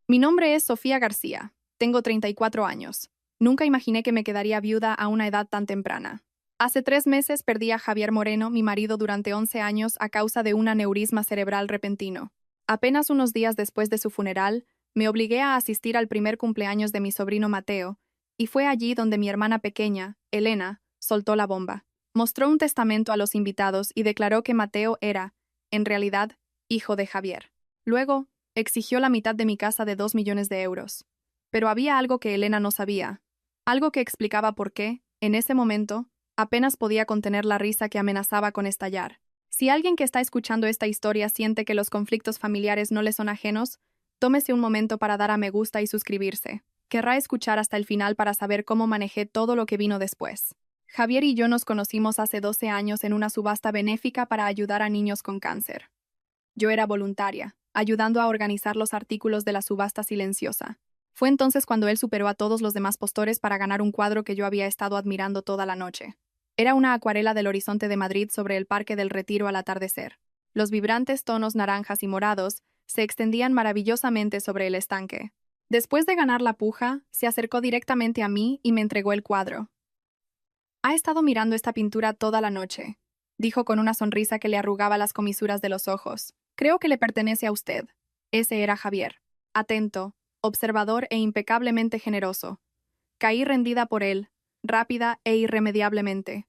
Mi nombre es Sofía García. Tengo 34 años. Nunca imaginé que me quedaría viuda a una edad tan temprana. Hace 3 meses perdí a Javier Moreno, mi marido, durante 11 años a causa de un aneurisma cerebral repentino. Apenas unos días después de su funeral, me obligué a asistir al primer cumpleaños de mi sobrino Mateo, y fue allí donde mi hermana pequeña, Elena, soltó la bomba. Mostró un testamento a los invitados y declaró que Mateo era, en realidad, hijo de Javier. Luego, exigió la mitad de mi casa de 2 millones de euros. Pero había algo que Elena no sabía, algo que explicaba por qué, en ese momento, apenas podía contener la risa que amenazaba con estallar. Si alguien que está escuchando esta historia siente que los conflictos familiares no le son ajenos, tómese un momento para dar a me gusta y suscribirse. Querrá escuchar hasta el final para saber cómo manejé todo lo que vino después. Javier y yo nos conocimos hace 12 años en una subasta benéfica para ayudar a niños con cáncer. Yo era voluntaria, ayudando a organizar los artículos de la subasta silenciosa. Fue entonces cuando él superó a todos los demás postores para ganar un cuadro que yo había estado admirando toda la noche. Era una acuarela del horizonte de Madrid sobre el Parque del Retiro al atardecer. Los vibrantes tonos naranjas y morados se extendían maravillosamente sobre el estanque. Después de ganar la puja, se acercó directamente a mí y me entregó el cuadro. Ha estado mirando esta pintura toda la noche, dijo con una sonrisa que le arrugaba las comisuras de los ojos. Creo que le pertenece a usted. Ese era Javier. Atento, observador e impecablemente generoso. Caí rendida por él, rápida e irremediablemente.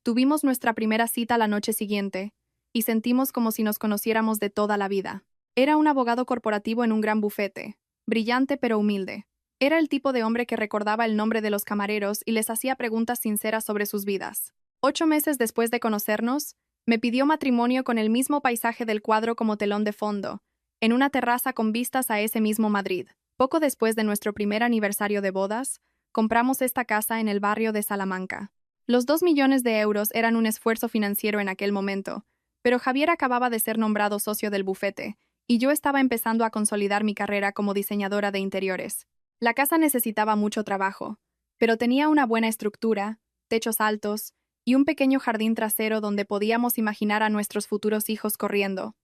Tuvimos nuestra primera cita la noche siguiente, y sentimos como si nos conociéramos de toda la vida. Era un abogado corporativo en un gran bufete, brillante pero humilde. Era el tipo de hombre que recordaba el nombre de los camareros y les hacía preguntas sinceras sobre sus vidas. 8 meses después de conocernos, me pidió matrimonio con el mismo paisaje del cuadro como telón de fondo, en una terraza con vistas a ese mismo Madrid. Poco después de nuestro primer aniversario de bodas, compramos esta casa en el barrio de Salamanca. Los 2 millones de euros eran un esfuerzo financiero en aquel momento, pero Javier acababa de ser nombrado socio del bufete, y yo estaba empezando a consolidar mi carrera como diseñadora de interiores. La casa necesitaba mucho trabajo, pero tenía una buena estructura, techos altos y un pequeño jardín trasero donde podíamos imaginar a nuestros futuros hijos corriendo.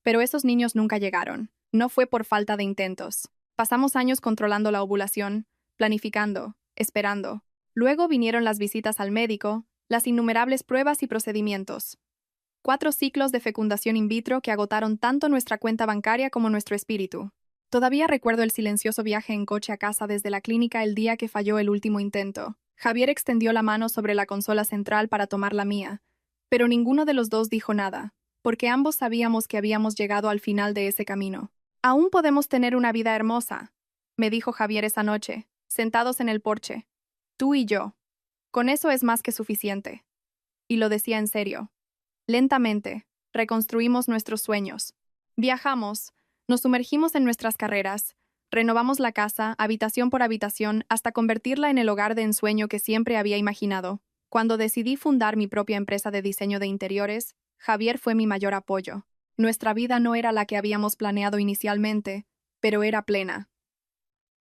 Pero esos niños nunca llegaron. No fue por falta de intentos. Pasamos años controlando la ovulación, planificando, esperando. Luego vinieron las visitas al médico, las innumerables pruebas y procedimientos. 4 ciclos de fecundación in vitro que agotaron tanto nuestra cuenta bancaria como nuestro espíritu. Todavía recuerdo el silencioso viaje en coche a casa desde la clínica el día que falló el último intento. Javier extendió la mano sobre la consola central para tomar la mía, pero ninguno de los dos dijo nada, porque ambos sabíamos que habíamos llegado al final de ese camino. Aún podemos tener una vida hermosa, me dijo Javier esa noche, sentados en el porche. Tú y yo. Con eso es más que suficiente. Y lo decía en serio. Lentamente, reconstruimos nuestros sueños. Viajamos, nos sumergimos en nuestras carreras, renovamos la casa, habitación por habitación, hasta convertirla en el hogar de ensueño que siempre había imaginado. Cuando decidí fundar mi propia empresa de diseño de interiores, Javier fue mi mayor apoyo. Nuestra vida no era la que habíamos planeado inicialmente, pero era plena.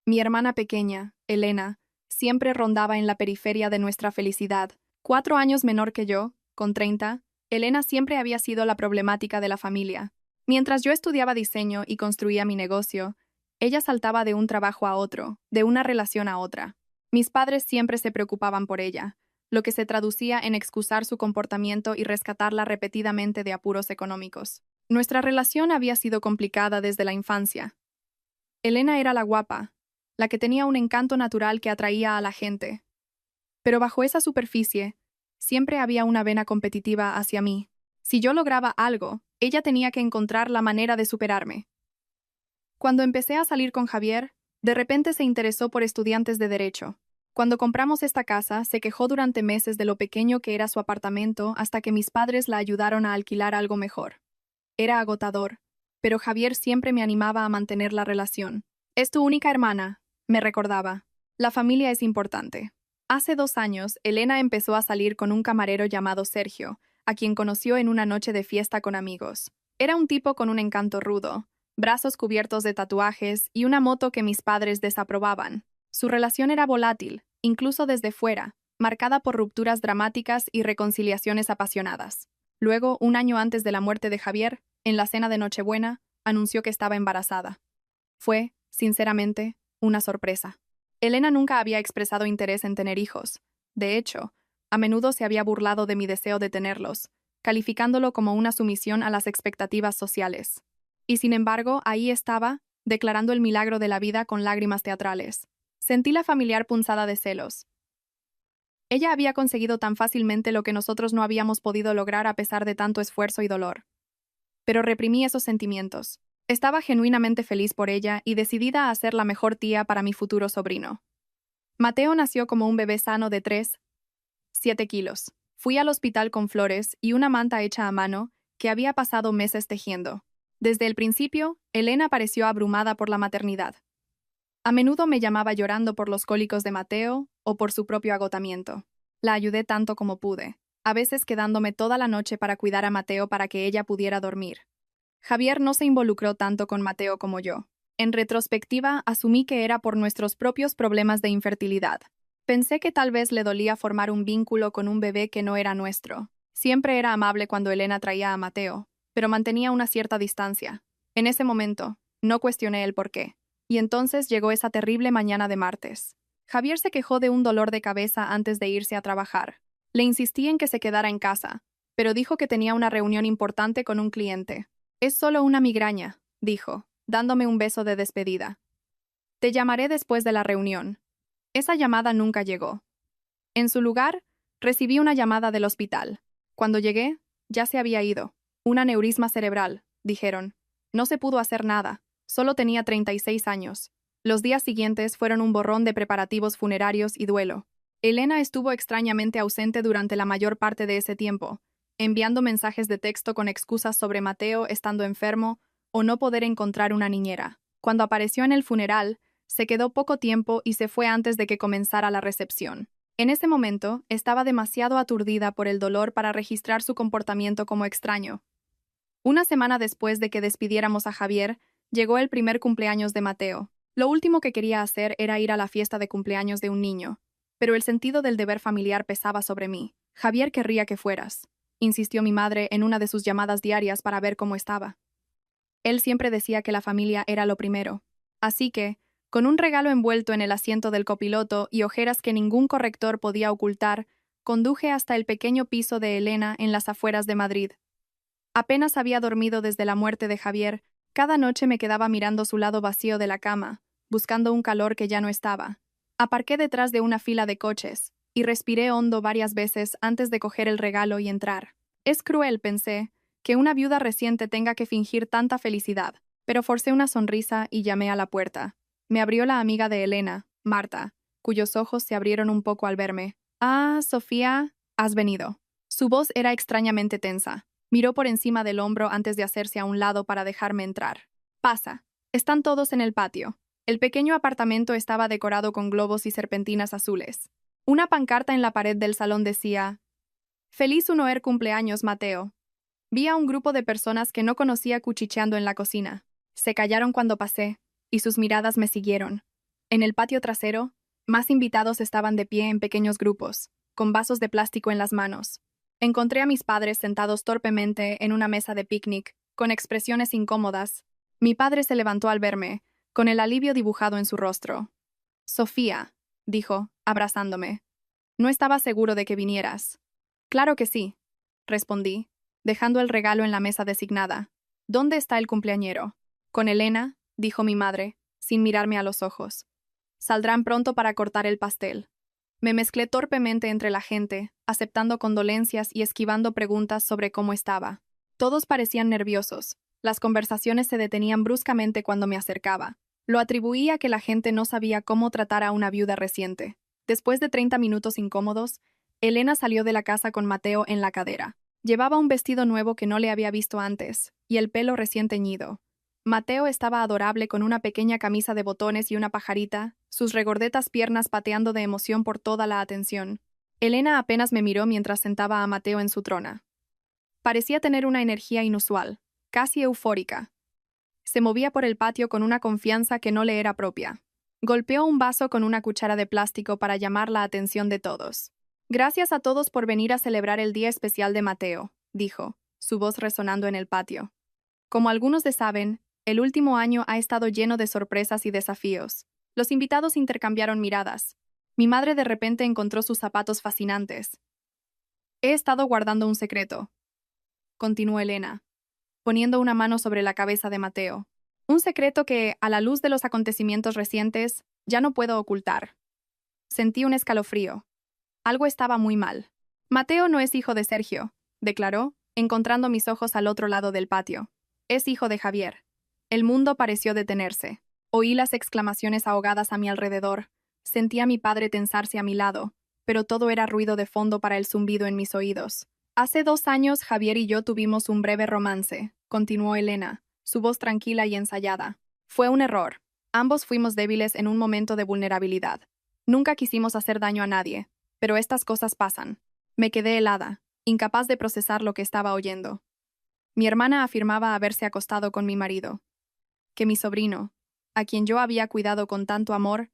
Mi hermana pequeña, Elena, siempre rondaba en la periferia de nuestra felicidad. 4 años menor que yo, con 30, Elena siempre había sido la problemática de la familia. Mientras yo estudiaba diseño y construía mi negocio, ella saltaba de un trabajo a otro, de una relación a otra. Mis padres siempre se preocupaban por ella, lo que se traducía en excusar su comportamiento y rescatarla repetidamente de apuros económicos. Nuestra relación había sido complicada desde la infancia. Elena era la guapa, la que tenía un encanto natural que atraía a la gente. Pero bajo esa superficie, siempre había una vena competitiva hacia mí. Si yo lograba algo, ella tenía que encontrar la manera de superarme. Cuando empecé a salir con Javier, de repente se interesó por estudiantes de derecho. Cuando compramos esta casa, se quejó durante meses de lo pequeño que era su apartamento hasta que mis padres la ayudaron a alquilar algo mejor. Era agotador, pero Javier siempre me animaba a mantener la relación. Es tu única hermana, me recordaba. La familia es importante. Hace 2 años, Elena empezó a salir con un camarero llamado Sergio, a quien conoció en una noche de fiesta con amigos. Era un tipo con un encanto rudo, brazos cubiertos de tatuajes y una moto que mis padres desaprobaban. Su relación era volátil, incluso desde fuera, marcada por rupturas dramáticas y reconciliaciones apasionadas. Luego, un año antes de la muerte de Javier, en la cena de Nochebuena, anunció que estaba embarazada. Fue, Sinceramente, una sorpresa. Elena nunca había expresado interés en tener hijos. De hecho, a menudo se había burlado de mi deseo de tenerlos, calificándolo como una sumisión a las expectativas sociales. Y sin embargo, ahí estaba, declarando el milagro de la vida con lágrimas teatrales. Sentí la familiar punzada de celos. Ella había conseguido tan fácilmente lo que nosotros no habíamos podido lograr a pesar de tanto esfuerzo y dolor. Pero reprimí esos sentimientos. Estaba genuinamente feliz por ella y decidida a ser la mejor tía para mi futuro sobrino. Mateo nació como un bebé sano de 7 kilos. Fui al hospital con flores y una manta hecha a mano que había pasado meses tejiendo. Desde el principio, Elena pareció abrumada por la maternidad. A menudo me llamaba llorando por los cólicos de Mateo o por su propio agotamiento. La ayudé tanto como pude, a veces quedándome toda la noche para cuidar a Mateo para que ella pudiera dormir. Javier no se involucró tanto con Mateo como yo. En retrospectiva, asumí que era por nuestros propios problemas de infertilidad. Pensé que tal vez le dolía formar un vínculo con un bebé que no era nuestro. Siempre era amable cuando Elena traía a Mateo, pero mantenía una cierta distancia. En ese momento, no cuestioné el porqué. Y entonces llegó esa terrible mañana de martes. Javier se quejó de un dolor de cabeza antes de irse a trabajar. Le insistí en que se quedara en casa, pero dijo que tenía una reunión importante con un cliente. «Es solo una migraña», dijo, dándome un beso de despedida. «Te llamaré después de la reunión». Esa llamada nunca llegó. En su lugar, recibí una llamada del hospital. Cuando llegué, ya se había ido. Un aneurisma cerebral, dijeron. No se pudo hacer nada. Solo tenía 36 años. Los días siguientes fueron un borrón de preparativos funerarios y duelo. Elena estuvo extrañamente ausente durante la mayor parte de ese tiempo, enviando mensajes de texto con excusas sobre Mateo estando enfermo o no poder encontrar una niñera. Cuando apareció en el funeral, se quedó poco tiempo y se fue antes de que comenzara la recepción. En ese momento, estaba demasiado aturdida por el dolor para registrar su comportamiento como extraño. Una semana después de que despidiéramos a Javier, llegó el primer cumpleaños de Mateo. Lo último que quería hacer era ir a la fiesta de cumpleaños de un niño, pero el sentido del deber familiar pesaba sobre mí. «Javier querría que fueras», insistió mi madre en una de sus llamadas diarias para ver cómo estaba. Él siempre decía que la familia era lo primero. Así que, con un regalo envuelto en el asiento del copiloto y ojeras que ningún corrector podía ocultar, conduje hasta el pequeño piso de Elena en las afueras de Madrid. Apenas había dormido desde la muerte de Javier, cada noche me quedaba mirando su lado vacío de la cama, buscando un calor que ya no estaba. Aparqué detrás de una fila de coches, y respiré hondo varias veces antes de coger el regalo y entrar. Es cruel, pensé, que una viuda reciente tenga que fingir tanta felicidad, pero forcé una sonrisa y llamé a la puerta. Me abrió la amiga de Elena, Marta, cuyos ojos se abrieron un poco al verme. «Ah, Sofía, has venido». Su voz era extrañamente tensa. Miró por encima del hombro antes de hacerse a un lado para dejarme entrar. «Pasa. Están todos en el patio». El pequeño apartamento estaba decorado con globos y serpentinas azules. Una pancarta en la pared del salón decía: «Feliz Unoer cumpleaños, Mateo». Vi a un grupo de personas que no conocía cuchicheando en la cocina. Se callaron cuando pasé, y sus miradas me siguieron. En el patio trasero, más invitados estaban de pie en pequeños grupos, con vasos de plástico en las manos. Encontré a mis padres sentados torpemente en una mesa de picnic, con expresiones incómodas. Mi padre se levantó al verme, con el alivio dibujado en su rostro. «Sofía», dijo, abrazándome. «No estaba seguro de que vinieras». «Claro que sí», respondí, dejando el regalo en la mesa designada. «¿Dónde está el cumpleañero?» «Con Elena», dijo mi madre, sin mirarme a los ojos. «Saldrán pronto para cortar el pastel». Me mezclé torpemente entre la gente, aceptando condolencias y esquivando preguntas sobre cómo estaba. Todos parecían nerviosos. Las conversaciones se detenían bruscamente cuando me acercaba. Lo atribuí a que la gente no sabía cómo tratar a una viuda reciente. Después de 30 minutos incómodos, Elena salió de la casa con Mateo en la cadera. Llevaba un vestido nuevo que no le había visto antes, y el pelo recién teñido. Mateo estaba adorable con una pequeña camisa de botones y una pajarita, sus regordetas piernas pateando de emoción por toda la atención. Elena apenas me miró mientras sentaba a Mateo en su trona. Parecía tener una energía inusual, casi eufórica. Se movía por el patio con una confianza que no le era propia. Golpeó un vaso con una cuchara de plástico para llamar la atención de todos. «Gracias a todos por venir a celebrar el día especial de Mateo», dijo, su voz resonando en el patio. Como algunos de saben, El último año ha estado lleno de sorpresas y desafíos. Los invitados intercambiaron miradas. Mi madre de repente encontró sus zapatos fascinantes. He estado guardando un secreto, continuó Elena, poniendo una mano sobre la cabeza de Mateo. Un secreto que, a la luz de los acontecimientos recientes, ya no puedo ocultar. Sentí un escalofrío. Algo estaba muy mal. Mateo no es hijo de Sergio, declaró, encontrando mis ojos al otro lado del patio. Es hijo de Javier. El mundo pareció detenerse. Oí las exclamaciones ahogadas a mi alrededor. Sentí a mi padre tensarse a mi lado, pero todo era ruido de fondo para el zumbido en mis oídos. Hace 2 años Javier y yo tuvimos un breve romance, continuó Elena, su voz tranquila y ensayada. Fue un error. Ambos fuimos débiles en un momento de vulnerabilidad. Nunca quisimos hacer daño a nadie, pero estas cosas pasan. Me quedé helada, incapaz de procesar lo que estaba oyendo. Mi hermana afirmaba haberse acostado con mi marido. Que mi sobrino, a quien yo había cuidado con tanto amor,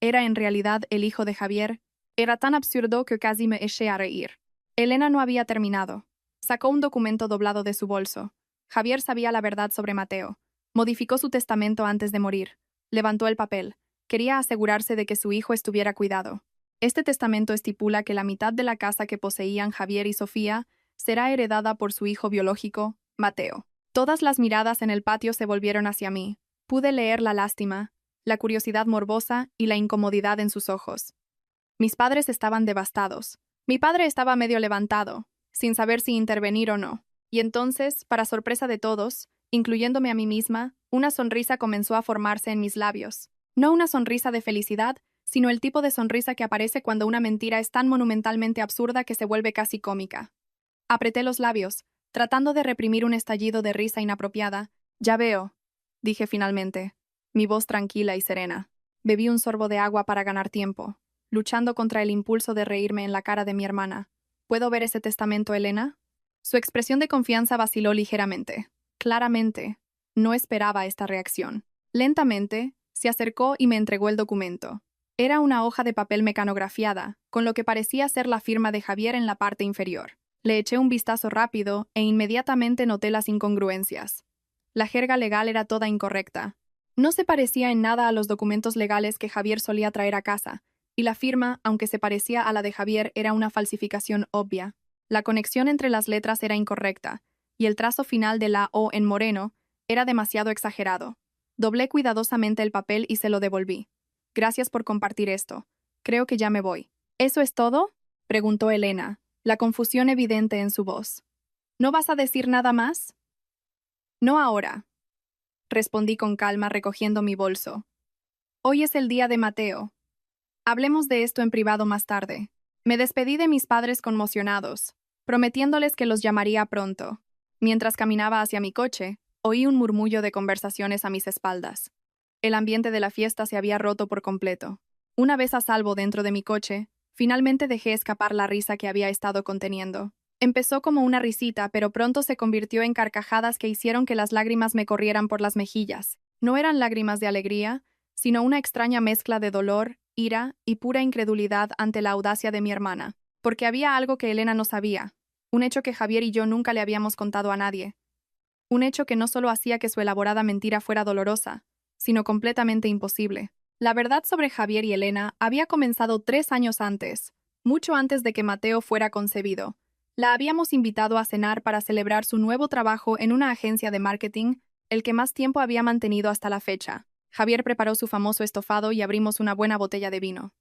era en realidad el hijo de Javier, era tan absurdo que casi me eché a reír. Elena no había terminado. Sacó un documento doblado de su bolso. Javier sabía la verdad sobre Mateo. Modificó su testamento antes de morir. Levantó el papel. Quería asegurarse de que su hijo estuviera cuidado. Este testamento estipula que la mitad de la casa que poseían Javier y Sofía será heredada por su hijo biológico, Mateo. Todas las miradas en el patio se volvieron hacia mí. Pude leer la lástima, la curiosidad morbosa y la incomodidad en sus ojos. Mis padres estaban devastados. Mi padre estaba medio levantado, sin saber si intervenir o no. Y entonces, para sorpresa de todos, incluyéndome a mí misma, una sonrisa comenzó a formarse en mis labios. No una sonrisa de felicidad, sino el tipo de sonrisa que aparece cuando una mentira es tan monumentalmente absurda que se vuelve casi cómica. Apreté los labios, tratando de reprimir un estallido de risa inapropiada. Ya veo, dije finalmente, mi voz tranquila y serena. Bebí un sorbo de agua para ganar tiempo, luchando contra el impulso de reírme en la cara de mi hermana. ¿Puedo ver ese testamento, Elena? Su expresión de confianza vaciló ligeramente. Claramente, no esperaba esta reacción. Lentamente, se acercó y me entregó el documento. Era una hoja de papel mecanografiada, con lo que parecía ser la firma de Javier en la parte inferior. Le eché un vistazo rápido e inmediatamente noté las incongruencias. La jerga legal era toda incorrecta. No se parecía en nada a los documentos legales que Javier solía traer a casa, y la firma, aunque se parecía a la de Javier, era una falsificación obvia. La conexión entre las letras era incorrecta, y el trazo final de la O en moreno era demasiado exagerado. Doblé cuidadosamente el papel y se lo devolví. Gracias por compartir esto. Creo que ya me voy. ¿Eso es todo? Preguntó Elena, la confusión evidente en su voz. ¿No vas a decir nada más? No ahora, respondí con calma recogiendo mi bolso. Hoy es el día de Mateo. Hablemos de esto en privado más tarde. Me despedí de mis padres conmocionados, prometiéndoles que los llamaría pronto. Mientras caminaba hacia mi coche, oí un murmullo de conversaciones a mis espaldas. El ambiente de la fiesta se había roto por completo. Una vez a salvo dentro de mi coche, finalmente dejé escapar la risa que había estado conteniendo. Empezó como una risita, pero pronto se convirtió en carcajadas que hicieron que las lágrimas me corrieran por las mejillas. No eran lágrimas de alegría, sino una extraña mezcla de dolor, ira y pura incredulidad ante la audacia de mi hermana. Porque había algo que Elena no sabía, un hecho que Javier y yo nunca le habíamos contado a nadie. Un hecho que no solo hacía que su elaborada mentira fuera dolorosa, sino completamente imposible. La verdad sobre Javier y Elena había comenzado 3 años antes, mucho antes de que Mateo fuera concebido. La habíamos invitado a cenar para celebrar su nuevo trabajo en una agencia de marketing, el que más tiempo había mantenido hasta la fecha. Javier preparó su famoso estofado y abrimos una buena botella de vino.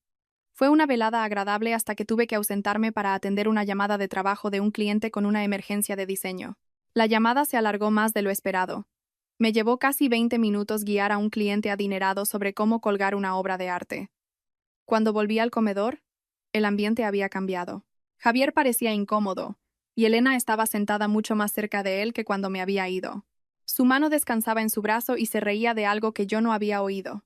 Fue una velada agradable hasta que tuve que ausentarme para atender una llamada de trabajo de un cliente con una emergencia de diseño. La llamada se alargó más de lo esperado. Me llevó casi 20 minutos guiar a un cliente adinerado sobre cómo colgar una obra de arte. Cuando volví al comedor, el ambiente había cambiado. Javier parecía incómodo, y Elena estaba sentada mucho más cerca de él que cuando me había ido. Su mano descansaba en su brazo y se reía de algo que yo no había oído.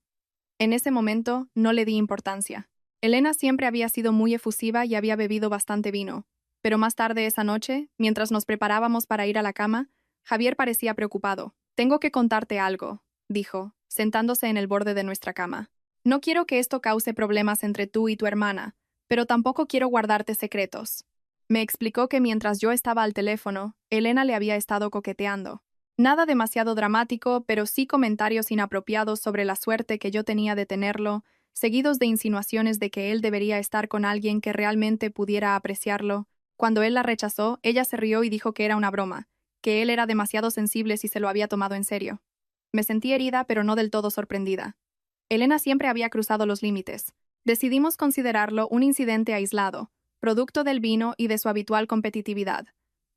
En ese momento, no le di importancia. Elena siempre había sido muy efusiva y había bebido bastante vino, pero más tarde esa noche, mientras nos preparábamos para ir a la cama, Javier parecía preocupado. «Tengo que contarte algo», dijo, sentándose en el borde de nuestra cama. «No quiero que esto cause problemas entre tú y tu hermana, pero tampoco quiero guardarte secretos». Me explicó que mientras yo estaba al teléfono, Elena le había estado coqueteando. Nada demasiado dramático, pero sí comentarios inapropiados sobre la suerte que yo tenía de tenerlo, seguidos de insinuaciones de que él debería estar con alguien que realmente pudiera apreciarlo. Cuando él la rechazó, ella se rió y dijo que era una broma, que él era demasiado sensible si se lo había tomado en serio. Me sentí herida, pero no del todo sorprendida. Elena siempre había cruzado los límites. Decidimos considerarlo un incidente aislado, producto del vino y de su habitual competitividad.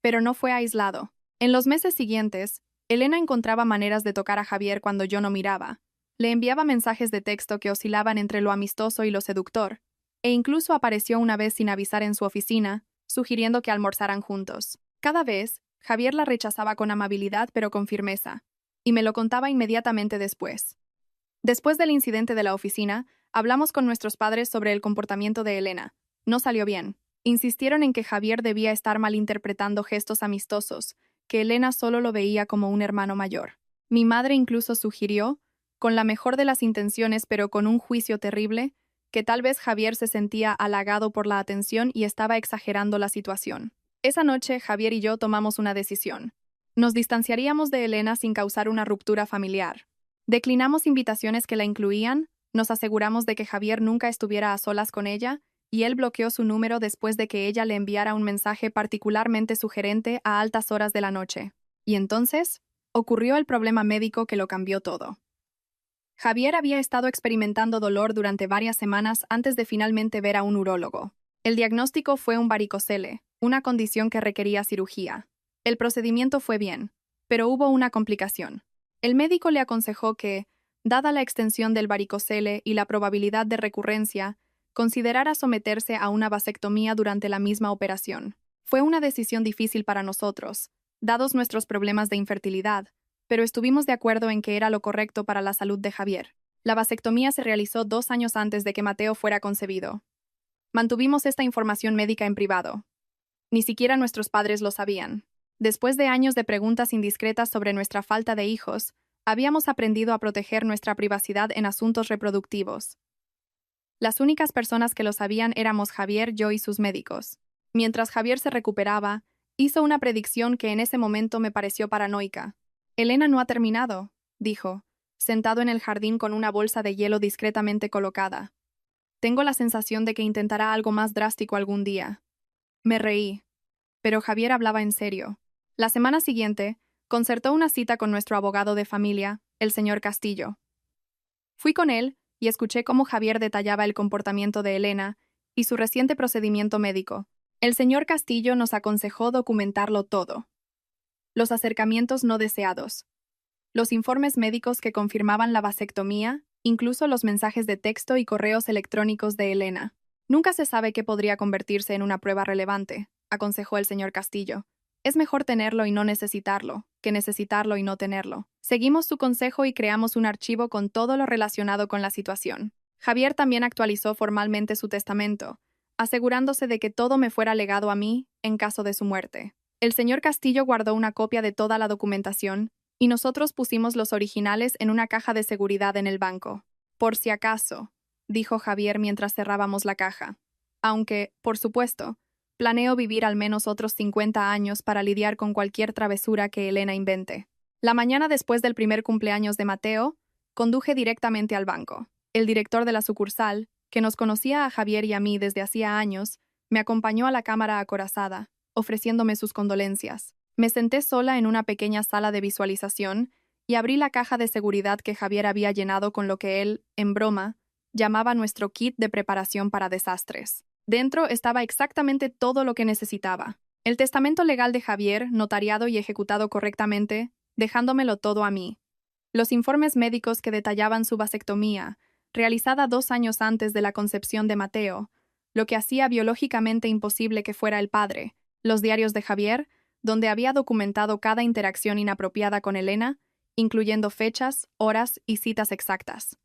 Pero no fue aislado. En los meses siguientes, Elena encontraba maneras de tocar a Javier cuando yo no miraba. Le enviaba mensajes de texto que oscilaban entre lo amistoso y lo seductor, e incluso apareció una vez sin avisar en su oficina, sugiriendo que almorzaran juntos. Cada vez, Javier la rechazaba con amabilidad pero con firmeza, y me lo contaba inmediatamente después. Después del incidente de la oficina, hablamos con nuestros padres sobre el comportamiento de Elena. No salió bien. Insistieron en que Javier debía estar malinterpretando gestos amistosos, que Elena solo lo veía como un hermano mayor. Mi madre incluso sugirió, con la mejor de las intenciones pero con un juicio terrible, que tal vez Javier se sentía halagado por la atención y estaba exagerando la situación. Esa noche, Javier y yo tomamos una decisión. Nos distanciaríamos de Elena sin causar una ruptura familiar. Declinamos invitaciones que la incluían, nos aseguramos de que Javier nunca estuviera a solas con ella, y él bloqueó su número después de que ella le enviara un mensaje particularmente sugerente a altas horas de la noche. Y entonces, ocurrió el problema médico que lo cambió todo. Javier había estado experimentando dolor durante varias semanas antes de finalmente ver a un urólogo. El diagnóstico fue un varicocele, una condición que requería cirugía. El procedimiento fue bien, pero hubo una complicación. El médico le aconsejó que, dada la extensión del varicocele y la probabilidad de recurrencia, considerara someterse a una vasectomía durante la misma operación. Fue una decisión difícil para nosotros, dados nuestros problemas de infertilidad, pero estuvimos de acuerdo en que era lo correcto para la salud de Javier. La vasectomía se realizó 2 años antes de que Mateo fuera concebido. Mantuvimos esta información médica en privado. Ni siquiera nuestros padres lo sabían. Después de años de preguntas indiscretas sobre nuestra falta de hijos, habíamos aprendido a proteger nuestra privacidad en asuntos reproductivos. Las únicas personas que lo sabían éramos Javier, yo y sus médicos. Mientras Javier se recuperaba, hizo una predicción que en ese momento me pareció paranoica. Elena no ha terminado, dijo, sentado en el jardín con una bolsa de hielo discretamente colocada. Tengo la sensación de que intentará algo más drástico algún día. Me reí. Pero Javier hablaba en serio. La semana siguiente, concertó una cita con nuestro abogado de familia, el señor Castillo. Fui con él y escuché cómo Javier detallaba el comportamiento de Elena y su reciente procedimiento médico. El señor Castillo nos aconsejó documentarlo todo. Los acercamientos no deseados, los informes médicos que confirmaban la vasectomía, incluso los mensajes de texto y correos electrónicos de Elena. Nunca se sabe qué podría convertirse en una prueba relevante, aconsejó el señor Castillo. Es mejor tenerlo y no necesitarlo, que necesitarlo y no tenerlo. Seguimos su consejo y creamos un archivo con todo lo relacionado con la situación. Javier también actualizó formalmente su testamento, asegurándose de que todo me fuera legado a mí en caso de su muerte. El señor Castillo guardó una copia de toda la documentación, y nosotros pusimos los originales en una caja de seguridad en el banco. Por si acaso, dijo Javier mientras cerrábamos la caja. Aunque, por supuesto, planeo vivir al menos otros 50 años para lidiar con cualquier travesura que Elena invente. La mañana después del primer cumpleaños de Mateo, conduje directamente al banco. El director de la sucursal, que nos conocía a Javier y a mí desde hacía años, me acompañó a la cámara acorazada, ofreciéndome sus condolencias. Me senté sola en una pequeña sala de visualización y abrí la caja de seguridad que Javier había llenado con lo que él, en broma, llamaba nuestro kit de preparación para desastres. Dentro estaba exactamente todo lo que necesitaba. El testamento legal de Javier, notariado y ejecutado correctamente, dejándomelo todo a mí. Los informes médicos que detallaban su vasectomía, realizada 2 años antes de la concepción de Mateo, lo que hacía biológicamente imposible que fuera el padre, los diarios de Javier, donde había documentado cada interacción inapropiada con Elena, incluyendo fechas, horas y citas exactas.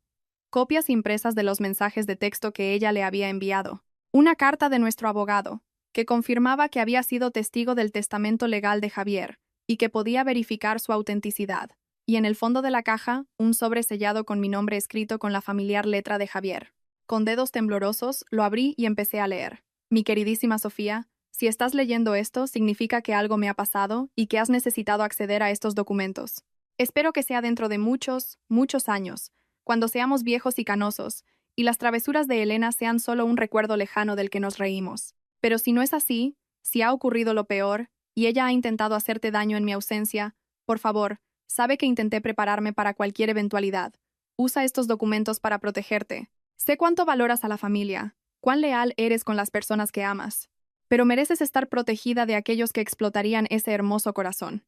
Copias impresas de los mensajes de texto que ella le había enviado. Una carta de nuestro abogado, que confirmaba que había sido testigo del testamento legal de Javier y que podía verificar su autenticidad. Y en el fondo de la caja, un sobre sellado con mi nombre escrito con la familiar letra de Javier. Con dedos temblorosos, lo abrí y empecé a leer. Mi queridísima Sofía, Si estás leyendo esto, significa que algo me ha pasado y que has necesitado acceder a estos documentos. Espero que sea dentro de muchos, muchos años, cuando seamos viejos y canosos, y las travesuras de Elena sean solo un recuerdo lejano del que nos reímos. Pero si no es así, si ha ocurrido lo peor, y ella ha intentado hacerte daño en mi ausencia, por favor, sabe que intenté prepararme para cualquier eventualidad. Usa estos documentos para protegerte. Sé cuánto valoras a la familia, cuán leal eres con las personas que amas, pero mereces estar protegida de aquellos que explotarían ese hermoso corazón.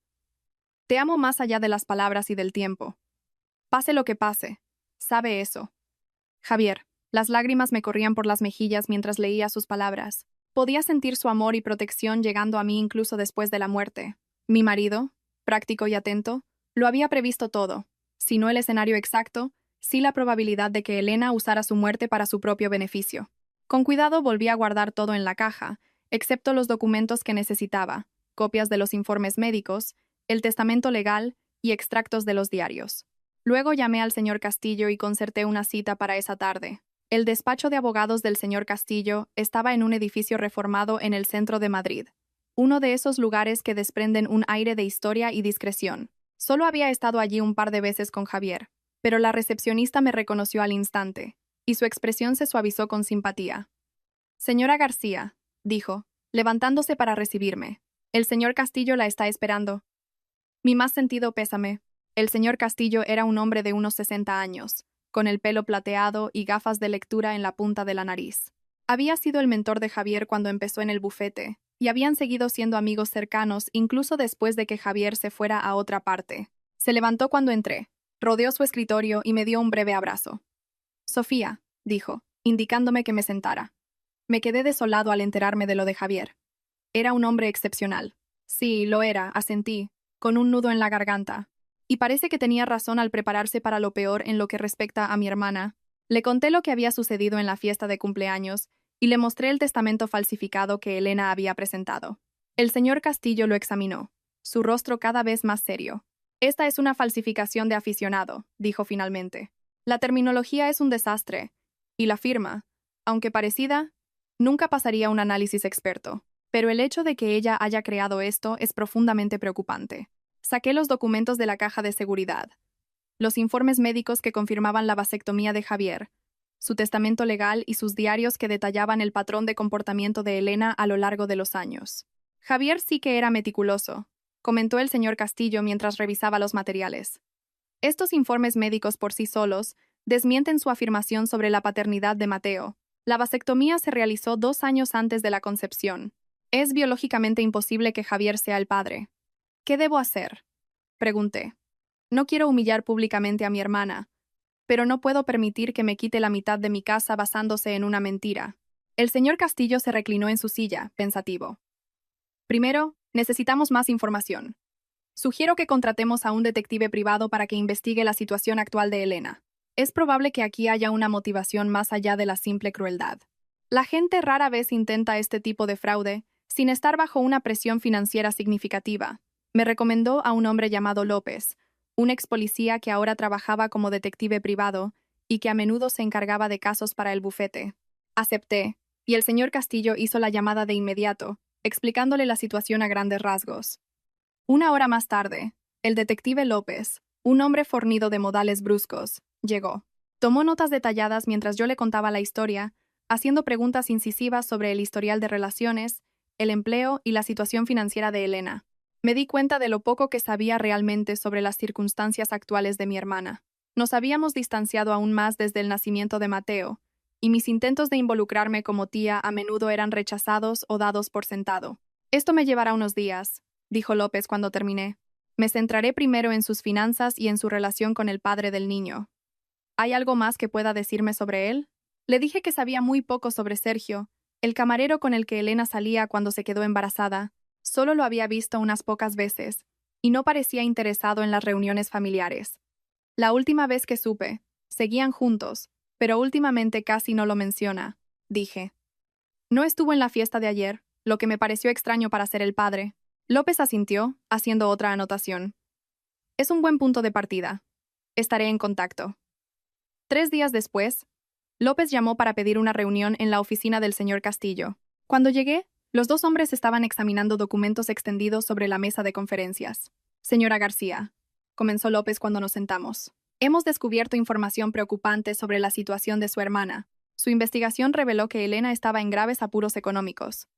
Te amo más allá de las palabras y del tiempo. Pase lo que pase, sabe eso. Javier, las lágrimas me corrían por las mejillas mientras leía sus palabras. Podía sentir su amor y protección llegando a mí incluso después de la muerte. Mi marido, práctico y atento, lo había previsto todo. Si no el escenario exacto, sí la probabilidad de que Elena usara su muerte para su propio beneficio. Con cuidado volví a guardar todo en la caja, excepto los documentos que necesitaba, copias de los informes médicos, el testamento legal y extractos de los diarios. Luego llamé al señor Castillo y concerté una cita para esa tarde. El despacho de abogados del señor Castillo estaba en un edificio reformado en el centro de Madrid, uno de esos lugares que desprenden un aire de historia y discreción. Solo había estado allí un par de veces con Javier, pero la recepcionista me reconoció al instante, y su expresión se suavizó con simpatía. Señora García, dijo, levantándose para recibirme. El señor Castillo la está esperando. Mi más sentido pésame. El señor Castillo era un hombre de unos 60 años, con el pelo plateado y gafas de lectura en la punta de la nariz. Había sido el mentor de Javier cuando empezó en el bufete, y habían seguido siendo amigos cercanos incluso después de que Javier se fuera a otra parte. Se levantó cuando entré, rodeó su escritorio y me dio un breve abrazo. Sofía, dijo, indicándome que me sentara. Me quedé desolado al enterarme de lo de Javier. Era un hombre excepcional. Sí, lo era, asentí, con un nudo en la garganta. Y parece que tenía razón al prepararse para lo peor en lo que respecta a mi hermana. Le conté lo que había sucedido en la fiesta de cumpleaños y le mostré el testamento falsificado que Elena había presentado. El señor Castillo lo examinó, su rostro cada vez más serio. Esta es una falsificación de aficionado, dijo finalmente. La terminología es un desastre, y la firma, aunque parecida, nunca pasaría un análisis experto. Pero el hecho de que ella haya creado esto es profundamente preocupante. Saqué los documentos de la caja de seguridad, los informes médicos que confirmaban la vasectomía de Javier, su testamento legal y sus diarios que detallaban el patrón de comportamiento de Elena a lo largo de los años. Javier sí que era meticuloso, comentó el señor Castillo mientras revisaba los materiales. Estos informes médicos por sí solos desmienten su afirmación sobre la paternidad de Mateo. La vasectomía se realizó 2 años antes de la concepción. Es biológicamente imposible que Javier sea el padre. ¿Qué debo hacer?, pregunté. No quiero humillar públicamente a mi hermana, pero no puedo permitir que me quite la mitad de mi casa basándose en una mentira. El señor Castillo se reclinó en su silla, pensativo. Primero, necesitamos más información. Sugiero que contratemos a un detective privado para que investigue la situación actual de Elena. Es probable que aquí haya una motivación más allá de la simple crueldad. La gente rara vez intenta este tipo de fraude sin estar bajo una presión financiera significativa. Me recomendó a un hombre llamado López, un ex policía que ahora trabajaba como detective privado y que a menudo se encargaba de casos para el bufete. Acepté, y el señor Castillo hizo la llamada de inmediato, explicándole la situación a grandes rasgos. 1 hora más tarde, el detective López, un hombre fornido de modales bruscos, llegó. Tomó notas detalladas mientras yo le contaba la historia, haciendo preguntas incisivas sobre el historial de relaciones, el empleo y la situación financiera de Elena. Me di cuenta de lo poco que sabía realmente sobre las circunstancias actuales de mi hermana. Nos habíamos distanciado aún más desde el nacimiento de Mateo, y mis intentos de involucrarme como tía a menudo eran rechazados o dados por sentado. Esto me llevará unos días, dijo López cuando terminé. Me centraré primero en sus finanzas y en su relación con el padre del niño. ¿Hay algo más que pueda decirme sobre él? Le dije que sabía muy poco sobre Sergio, el camarero con el que Elena salía cuando se quedó embarazada. Solo lo había visto unas pocas veces, y no parecía interesado en las reuniones familiares. La última vez que supe, seguían juntos, pero últimamente casi no lo menciona, dije. No estuvo en la fiesta de ayer, lo que me pareció extraño para ser el padre. López asintió, haciendo otra anotación. Es un buen punto de partida. Estaré en contacto. 3 días después, López llamó para pedir una reunión en la oficina del señor Castillo. Cuando llegué, Los dos hombres estaban examinando documentos extendidos sobre la mesa de conferencias. Señora García, comenzó López cuando nos sentamos. Hemos descubierto información preocupante sobre la situación de su hermana. Su investigación reveló que Elena estaba en graves apuros económicos.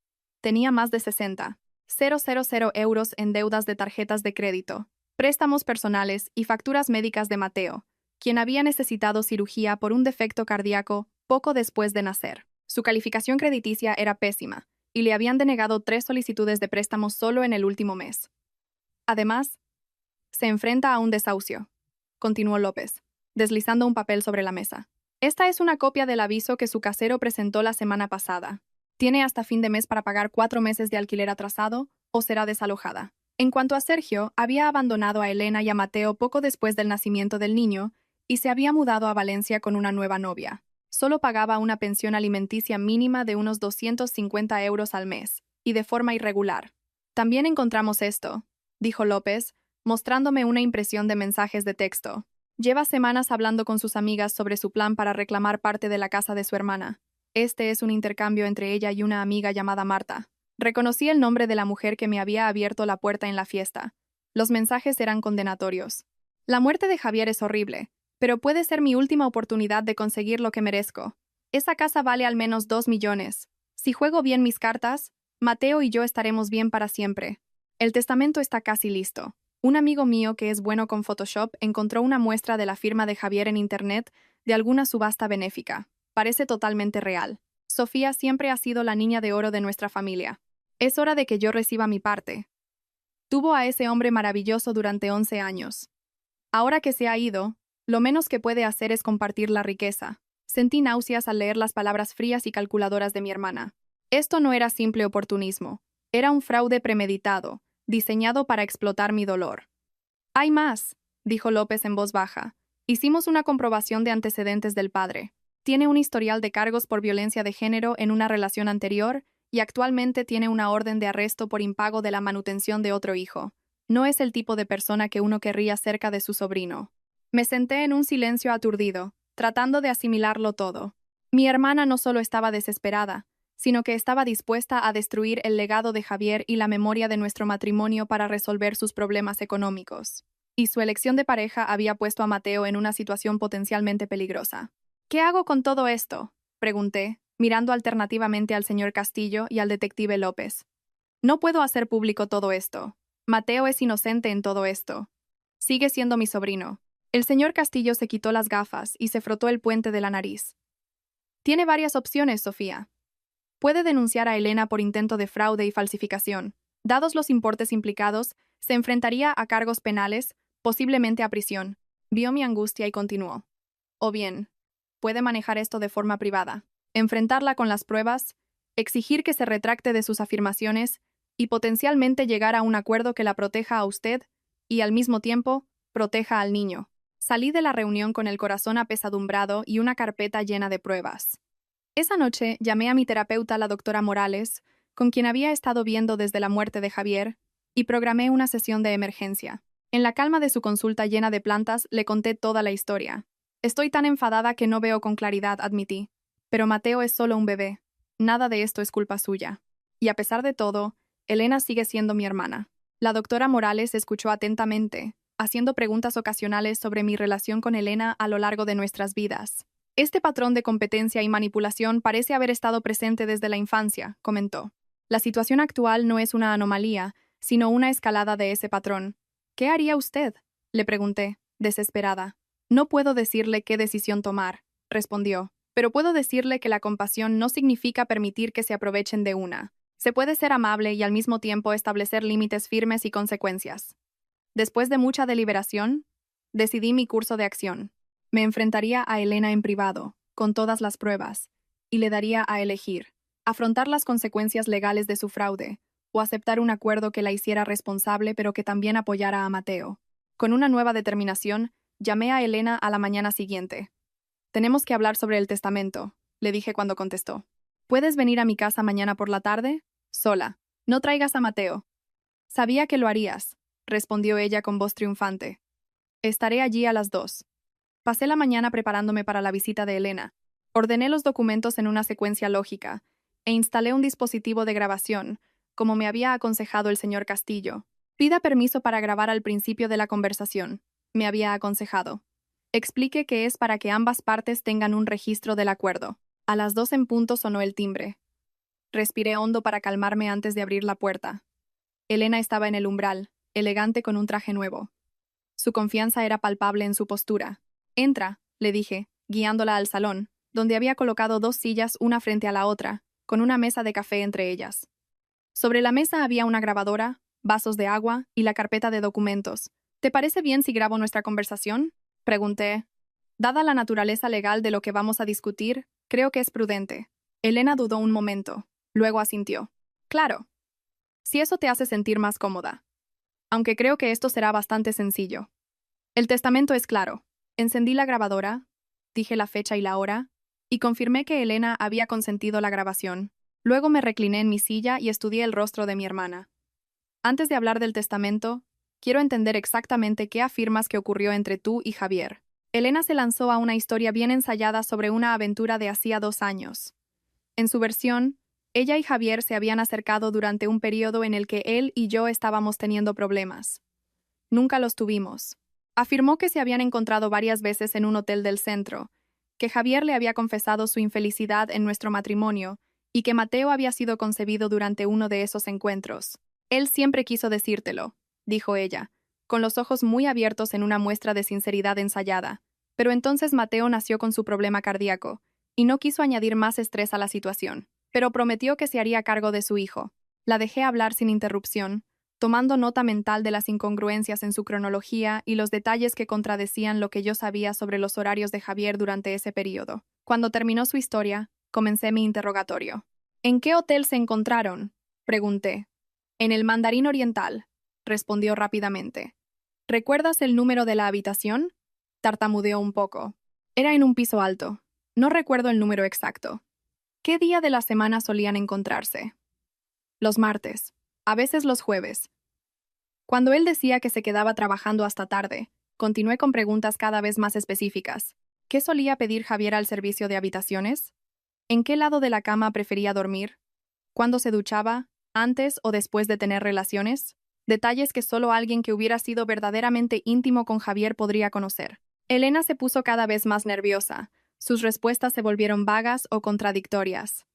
Tenía más de 60,000 euros en deudas de tarjetas de crédito, préstamos personales y facturas médicas de Mateo, quien había necesitado cirugía por un defecto cardíaco poco después de nacer. Su calificación crediticia era pésima, y le habían denegado 3 solicitudes de préstamo solo en el último mes. Además, se enfrenta a un desahucio, continuó López, deslizando un papel sobre la mesa. Esta es una copia del aviso que su casero presentó la semana pasada. Tiene hasta fin de mes para pagar 4 meses de alquiler atrasado o será desalojada. En cuanto a Sergio, había abandonado a Elena y a Mateo poco después del nacimiento del niño y se había mudado a Valencia con una nueva novia. Solo pagaba una pensión alimenticia mínima de unos 250 euros al mes, y de forma irregular. También encontramos esto, dijo López, mostrándome una impresión de mensajes de texto. Lleva semanas hablando con sus amigas sobre su plan para reclamar parte de la casa de su hermana. Este es un intercambio entre ella y una amiga llamada Marta. Reconocí el nombre de la mujer que me había abierto la puerta en la fiesta. Los mensajes eran condenatorios. La muerte de Javier es horrible, pero puede ser mi última oportunidad de conseguir lo que merezco. Esa casa vale al menos 2 millones. Si juego bien mis cartas, Mateo y yo estaremos bien para siempre. El testamento está casi listo. Un amigo mío que es bueno con Photoshop encontró una muestra de la firma de Javier en Internet de alguna subasta benéfica. Parece totalmente real. Sofía siempre ha sido la niña de oro de nuestra familia. Es hora de que yo reciba mi parte. Tuvo a ese hombre maravilloso durante 11 años. Ahora que se ha ido, lo menos que puede hacer es compartir la riqueza. Sentí náuseas al leer las palabras frías y calculadoras de mi hermana. Esto no era simple oportunismo. Era un fraude premeditado, diseñado para explotar mi dolor. «Hay más», dijo López en voz baja. «Hicimos una comprobación de antecedentes del padre. Tiene un historial de cargos por violencia de género en una relación anterior y actualmente tiene una orden de arresto por impago de la manutención de otro hijo. No es el tipo de persona que uno querría cerca de su sobrino». Me senté en un silencio aturdido, tratando de asimilarlo todo. Mi hermana no solo estaba desesperada, sino que estaba dispuesta a destruir el legado de Javier y la memoria de nuestro matrimonio para resolver sus problemas económicos. Y su elección de pareja había puesto a Mateo en una situación potencialmente peligrosa. «¿Qué hago con todo esto?», pregunté, mirando alternativamente al señor Castillo y al detective López. «No puedo hacer público todo esto. Mateo es inocente en todo esto. Sigue siendo mi sobrino». El señor Castillo se quitó las gafas y se frotó el puente de la nariz. «Tiene varias opciones, Sofía. Puede denunciar a Elena por intento de fraude y falsificación. Dados los importes implicados, se enfrentaría a cargos penales, posiblemente a prisión». Vio mi angustia y continuó. «O bien, puede manejar esto de forma privada, enfrentarla con las pruebas, exigir que se retracte de sus afirmaciones y potencialmente llegar a un acuerdo que la proteja a usted y, al mismo tiempo, proteja al niño». Salí de la reunión con el corazón apesadumbrado y una carpeta llena de pruebas. Esa noche llamé a mi terapeuta, la doctora Morales, con quien había estado viendo desde la muerte de Javier, y programé una sesión de emergencia. En la calma de su consulta llena de plantas, le conté toda la historia. «Estoy tan enfadada que no veo con claridad», admití. «Pero Mateo es solo un bebé. Nada de esto es culpa suya. Y a pesar de todo, Elena sigue siendo mi hermana». La doctora Morales escuchó atentamente, haciendo preguntas ocasionales sobre mi relación con Elena a lo largo de nuestras vidas. «Este patrón de competencia y manipulación parece haber estado presente desde la infancia», comentó. «La situación actual no es una anomalía, sino una escalada de ese patrón». «¿Qué haría usted?», le pregunté, desesperada. «No puedo decirle qué decisión tomar», respondió, «pero puedo decirle que la compasión no significa permitir que se aprovechen de una. Se puede ser amable y al mismo tiempo establecer límites firmes y consecuencias». Después de mucha deliberación, decidí mi curso de acción. Me enfrentaría a Elena en privado, con todas las pruebas, y le daría a elegir: afrontar las consecuencias legales de su fraude, o aceptar un acuerdo que la hiciera responsable pero que también apoyara a Mateo. Con una nueva determinación, llamé a Elena a la mañana siguiente. «Tenemos que hablar sobre el testamento», le dije cuando contestó. «¿Puedes venir a mi casa mañana por la tarde? Sola. No traigas a Mateo». «Sabía que lo harías», respondió ella con voz triunfante. «Estaré allí a las 2». Pasé la mañana preparándome para la visita de Elena. Ordené los documentos en una secuencia lógica, e instalé un dispositivo de grabación, como me había aconsejado el señor Castillo. Pida permiso para grabar al principio de la conversación, me había aconsejado. Explique que es para que ambas partes tengan un registro del acuerdo. A las 2 en punto sonó el timbre. Respiré hondo para calmarme antes de abrir la puerta. Elena estaba en el umbral, elegante con un traje nuevo. Su confianza era palpable en su postura. Entra, le dije, guiándola al salón, donde había colocado 2 sillas una frente a la otra, con una mesa de café entre ellas. Sobre la mesa había una grabadora, vasos de agua y la carpeta de documentos. ¿Te parece bien si grabo nuestra conversación?, pregunté. Dada la naturaleza legal de lo que vamos a discutir, creo que es prudente. Elena dudó un momento, luego asintió. Claro. Si eso te hace sentir más cómoda. Aunque creo que esto será bastante sencillo. El testamento es claro. Encendí la grabadora, dije la fecha y la hora, y confirmé que Elena había consentido la grabación. Luego me recliné en mi silla y estudié el rostro de mi hermana. Antes de hablar del testamento, quiero entender exactamente qué afirmas que ocurrió entre tú y Javier. Elena se lanzó a una historia bien ensayada sobre una aventura de hacía 2 años. En su versión, ella y Javier se habían acercado durante un periodo en el que él y yo estábamos teniendo problemas. Nunca los tuvimos. Afirmó que se habían encontrado varias veces en un hotel del centro, que Javier le había confesado su infelicidad en nuestro matrimonio y que Mateo había sido concebido durante uno de esos encuentros. Él siempre quiso decírtelo, dijo ella, con los ojos muy abiertos en una muestra de sinceridad ensayada. Pero entonces Mateo nació con su problema cardíaco, y no quiso añadir más estrés a la situación, pero prometió que se haría cargo de su hijo. La dejé hablar sin interrupción, tomando nota mental de las incongruencias en su cronología y los detalles que contradecían lo que yo sabía sobre los horarios de Javier durante ese período. Cuando terminó su historia, comencé mi interrogatorio. ¿En qué hotel se encontraron?, pregunté. En el Mandarín Oriental, respondió rápidamente. ¿Recuerdas el número de la habitación?, tartamudeó un poco. Era en un piso alto. No recuerdo el número exacto. ¿Qué día de la semana solían encontrarse? Los martes, a veces los jueves. Cuando él decía que se quedaba trabajando hasta tarde, continué con preguntas cada vez más específicas. ¿Qué solía pedir Javier al servicio de habitaciones? ¿En qué lado de la cama prefería dormir? ¿Cuándo se duchaba? ¿Antes o después de tener relaciones? Detalles que solo alguien que hubiera sido verdaderamente íntimo con Javier podría conocer. Elena se puso cada vez más nerviosa. Sus respuestas se volvieron vagas o contradictorias.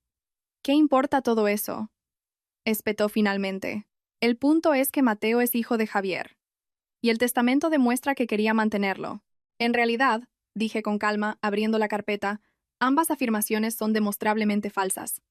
¿Qué importa todo eso?, espetó finalmente. El punto es que Mateo es hijo de Javier. Y el testamento demuestra que quería mantenerlo. En realidad, dije con calma, abriendo la carpeta, ambas afirmaciones son demostrablemente falsas.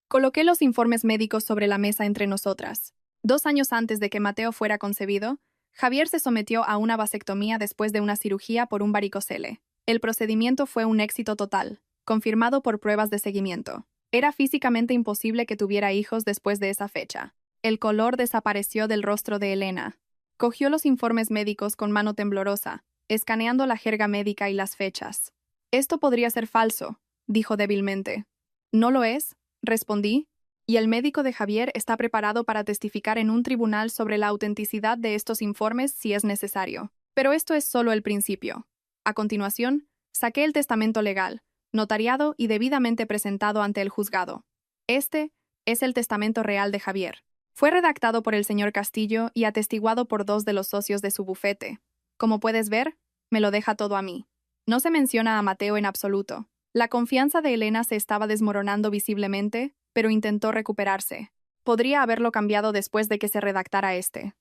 Coloqué los informes médicos sobre la mesa entre nosotras. 2 años antes de que Mateo fuera concebido, Javier se sometió a una vasectomía después de una cirugía por un varicocele. El procedimiento fue un éxito total, confirmado por pruebas de seguimiento. Era físicamente imposible que tuviera hijos después de esa fecha. El color desapareció del rostro de Elena. Cogió los informes médicos con mano temblorosa, escaneando la jerga médica y las fechas. Esto podría ser falso, dijo débilmente. ¿No lo es?, respondí, y el médico de Javier está preparado para testificar en un tribunal sobre la autenticidad de estos informes si es necesario. Pero esto es solo el principio. A continuación, saqué el testamento legal, notariado y debidamente presentado ante el juzgado. Este es el testamento real de Javier. Fue redactado por el señor Castillo y atestiguado por 2 de los socios de su bufete. Como puedes ver, me lo deja todo a mí. No se menciona a Mateo en absoluto. La confianza de Elena se estaba desmoronando visiblemente, pero intentó recuperarse. Podría haberlo cambiado después de que se redactara este.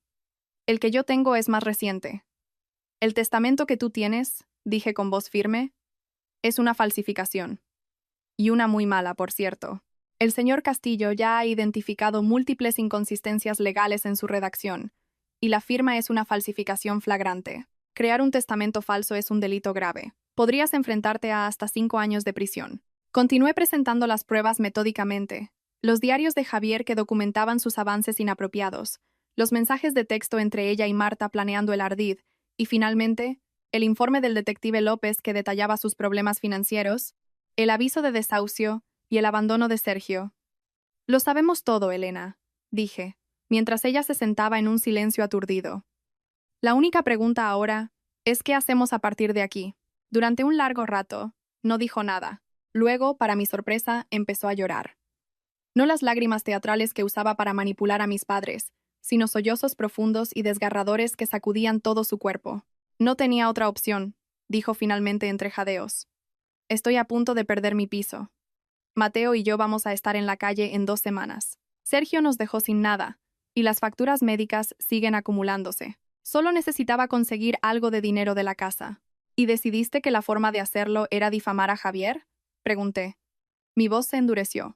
El que yo tengo es más reciente. El testamento que tú tienes, dije con voz firme, es una falsificación. Y una muy mala, por cierto. El señor Castillo ya ha identificado múltiples inconsistencias legales en su redacción, y la firma es una falsificación flagrante. Crear un testamento falso es un delito grave. Podrías enfrentarte a hasta 5 años de prisión. Continué presentando las pruebas metódicamente. Los diarios de Javier que documentaban sus avances inapropiados, los mensajes de texto entre ella y Marta planeando el ardid, y finalmente, el informe del detective López que detallaba sus problemas financieros, el aviso de desahucio y el abandono de Sergio. Lo sabemos todo, Elena, dije, mientras ella se sentaba en un silencio aturdido. La única pregunta ahora es ¿qué hacemos a partir de aquí? Durante un largo rato, no dijo nada. Luego, para mi sorpresa, empezó a llorar. No las lágrimas teatrales que usaba para manipular a mis padres, sino sollozos profundos y desgarradores que sacudían todo su cuerpo. No tenía otra opción, dijo finalmente entre jadeos. Estoy a punto de perder mi piso. Mateo y yo vamos a estar en la calle en 2 semanas. Sergio nos dejó sin nada, y las facturas médicas siguen acumulándose. Solo necesitaba conseguir algo de dinero de la casa. ¿Y decidiste que la forma de hacerlo era difamar a Javier? Pregunté. Mi voz se endureció.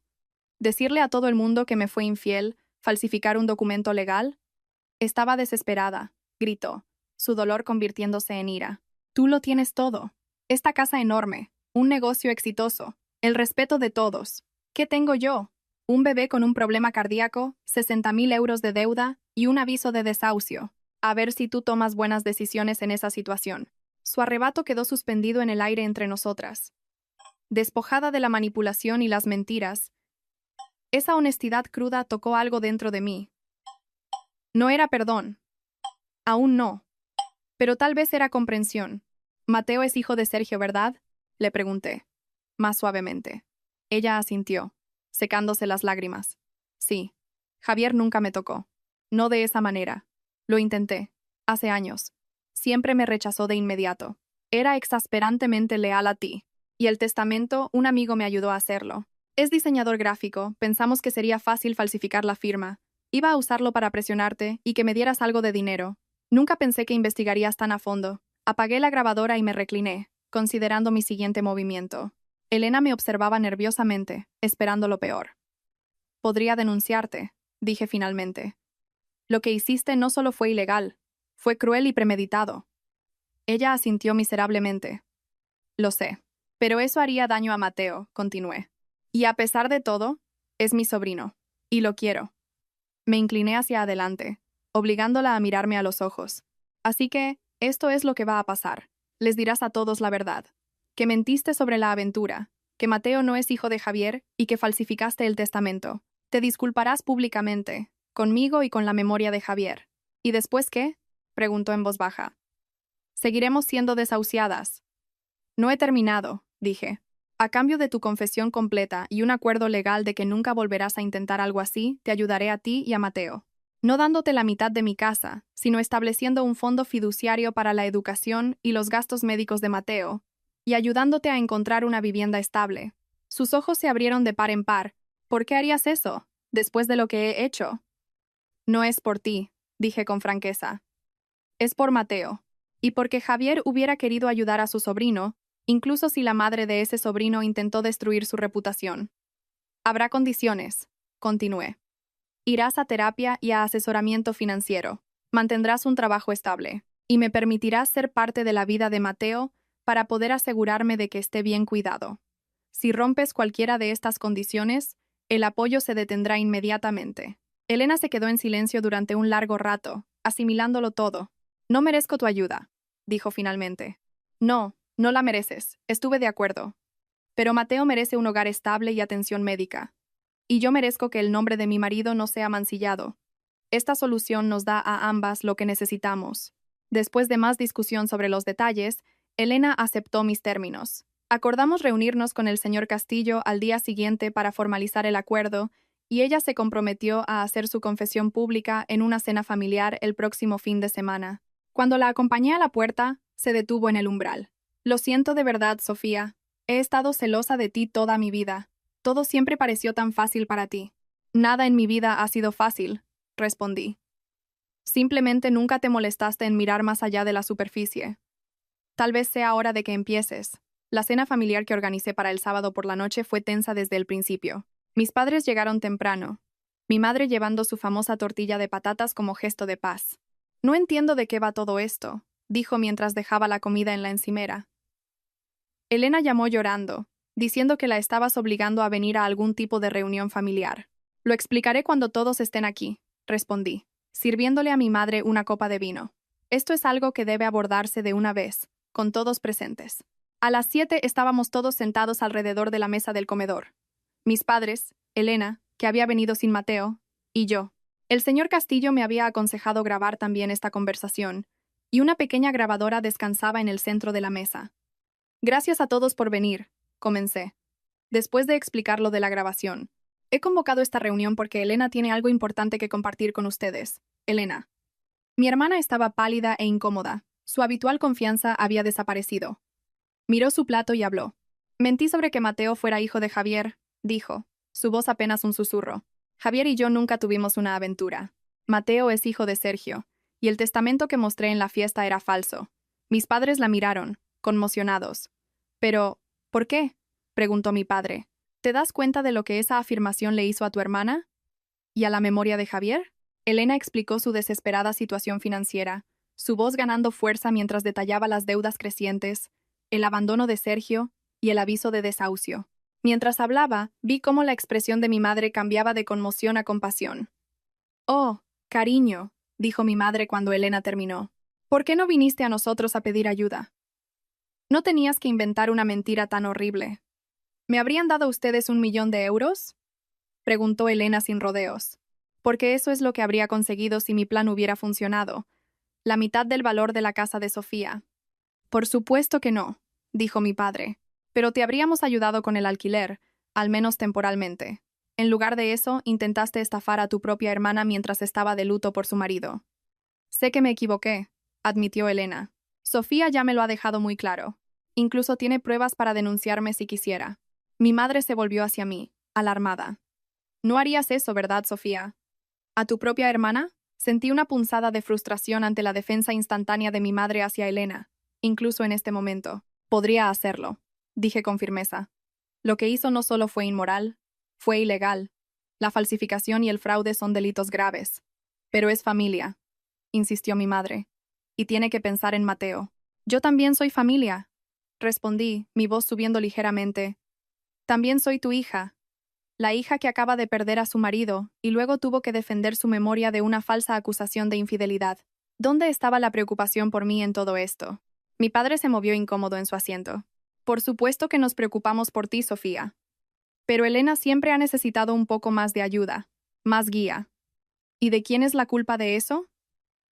¿Decirle a todo el mundo que me fue infiel, falsificar un documento legal? Estaba desesperada, gritó, su dolor convirtiéndose en ira. Tú lo tienes todo. Esta casa enorme, un negocio exitoso, el respeto de todos. ¿Qué tengo yo? Un bebé con un problema cardíaco, 60.000 euros de deuda y un aviso de desahucio. A ver si tú tomas buenas decisiones en esa situación. Su arrebato quedó suspendido en el aire entre nosotras. Despojada de la manipulación y las mentiras, esa honestidad cruda tocó algo dentro de mí. No era perdón. Aún no. Pero tal vez era comprensión. Mateo es hijo de Sergio, ¿verdad? Le pregunté, más suavemente. Ella asintió, secándose las lágrimas. Sí. Javier nunca me tocó. No de esa manera. Lo intenté. Hace años. Siempre me rechazó de inmediato. Era exasperantemente leal a ti. Y el testamento, un amigo me ayudó a hacerlo. Es diseñador gráfico, pensamos que sería fácil falsificar la firma. Iba a usarlo para presionarte y que me dieras algo de dinero. Nunca pensé que investigarías tan a fondo. Apagué la grabadora y me recliné, considerando mi siguiente movimiento. Elena me observaba nerviosamente, esperando lo peor. Podría denunciarte, dije finalmente. Lo que hiciste no solo fue ilegal, fue cruel y premeditado. Ella asintió miserablemente. Lo sé, pero eso haría daño a Mateo, continué. Y a pesar de todo, es mi sobrino, y lo quiero. Me incliné hacia adelante, obligándola a mirarme a los ojos. Así que, esto es lo que va a pasar. Les dirás a todos la verdad. Que mentiste sobre la aventura, que Mateo no es hijo de Javier y que falsificaste el testamento. Te disculparás públicamente, conmigo y con la memoria de Javier. ¿Y después qué? Preguntó en voz baja. Seguiremos siendo desahuciadas. No he terminado, dije. A cambio de tu confesión completa y un acuerdo legal de que nunca volverás a intentar algo así, te ayudaré a ti y a Mateo. No dándote la mitad de mi casa, sino estableciendo un fondo fiduciario para la educación y los gastos médicos de Mateo, y ayudándote a encontrar una vivienda estable. Sus ojos se abrieron de par en par. ¿Por qué harías eso, después de lo que he hecho? No es por ti, dije con franqueza. Es por Mateo. Y porque Javier hubiera querido ayudar a su sobrino, incluso si la madre de ese sobrino intentó destruir su reputación. Habrá condiciones, continué. Irás a terapia y a asesoramiento financiero. Mantendrás un trabajo estable. Y me permitirás ser parte de la vida de Mateo para poder asegurarme de que esté bien cuidado. Si rompes cualquiera de estas condiciones, el apoyo se detendrá inmediatamente. Elena se quedó en silencio durante un largo rato, asimilándolo todo. No merezco tu ayuda, dijo finalmente. No, no la mereces, estuve de acuerdo. Pero Mateo merece un hogar estable y atención médica. Y yo merezco que el nombre de mi marido no sea mancillado. Esta solución nos da a ambas lo que necesitamos. Después de más discusión sobre los detalles, Elena aceptó mis términos. Acordamos reunirnos con el señor Castillo al día siguiente para formalizar el acuerdo, y ella se comprometió a hacer su confesión pública en una cena familiar el próximo fin de semana. Cuando la acompañé a la puerta, se detuvo en el umbral. Lo siento de verdad, Sofía. He estado celosa de ti toda mi vida. Todo siempre pareció tan fácil para ti. Nada en mi vida ha sido fácil, respondí. Simplemente nunca te molestaste en mirar más allá de la superficie. Tal vez sea hora de que empieces. La cena familiar que organicé para el sábado por la noche fue tensa desde el principio. Mis padres llegaron temprano, mi madre llevando su famosa tortilla de patatas como gesto de paz. No entiendo de qué va todo esto, dijo mientras dejaba la comida en la encimera. Elena llamó llorando, diciendo que la estabas obligando a venir a algún tipo de reunión familiar. Lo explicaré cuando todos estén aquí, respondí, sirviéndole a mi madre una copa de vino. Esto es algo que debe abordarse de una vez, con todos presentes. A las 7 estábamos todos sentados alrededor de la mesa del comedor. Mis padres, Elena, que había venido sin Mateo, y yo. El señor Castillo me había aconsejado grabar también esta conversación, y una pequeña grabadora descansaba en el centro de la mesa. Gracias a todos por venir, comencé. Después de explicar lo de la grabación, He convocado esta reunión porque Elena tiene algo importante que compartir con ustedes. Elena. Mi hermana estaba pálida e incómoda. Su habitual confianza había desaparecido. Miró su plato y habló. Mentí sobre que Mateo fuera hijo de Javier, dijo, su voz apenas un susurro. Javier y yo nunca tuvimos una aventura. Mateo es hijo de Sergio, y el testamento que mostré en la fiesta era falso. Mis padres la miraron, conmocionados. Pero, ¿por qué?, preguntó mi padre. ¿Te das cuenta de lo que esa afirmación le hizo a tu hermana? ¿Y a la memoria de Javier? Elena explicó su desesperada situación financiera, su voz ganando fuerza mientras detallaba las deudas crecientes, el abandono de Sergio y el aviso de desahucio. Mientras hablaba, vi cómo la expresión de mi madre cambiaba de conmoción a compasión. «Oh, cariño», dijo mi madre cuando Elena terminó. «¿Por qué no viniste a nosotros a pedir ayuda? No tenías que inventar una mentira tan horrible». «¿Me habrían dado ustedes 1.000.000 de euros?», preguntó Elena sin rodeos. «Porque eso es lo que habría conseguido si mi plan hubiera funcionado. La mitad del valor de la casa de Sofía». «Por supuesto que no», dijo mi padre. «Pero te habríamos ayudado con el alquiler, al menos temporalmente. En lugar de eso, intentaste estafar a tu propia hermana mientras estaba de luto por su marido». «Sé que me equivoqué», admitió Elena. «Sofía ya me lo ha dejado muy claro. Incluso tiene pruebas para denunciarme si quisiera». Mi madre se volvió hacia mí, alarmada. «No harías eso, ¿verdad, Sofía? ¿A tu propia hermana?» Sentí una punzada de frustración ante la defensa instantánea de mi madre hacia Elena. Incluso en este momento. «Podría hacerlo», dije con firmeza. «Lo que hizo no solo fue inmoral, fue ilegal. La falsificación y el fraude son delitos graves. Pero es familia», insistió mi madre. «Y tiene que pensar en Mateo». «Yo también soy familia», respondí, mi voz subiendo ligeramente. «También soy tu hija, la hija que acaba de perder a su marido y luego tuvo que defender su memoria de una falsa acusación de infidelidad. ¿Dónde estaba la preocupación por mí en todo esto?» Mi padre se movió incómodo en su asiento. «Por supuesto que nos preocupamos por ti, Sofía. Pero Elena siempre ha necesitado un poco más de ayuda, más guía». «¿Y de quién es la culpa de eso?»,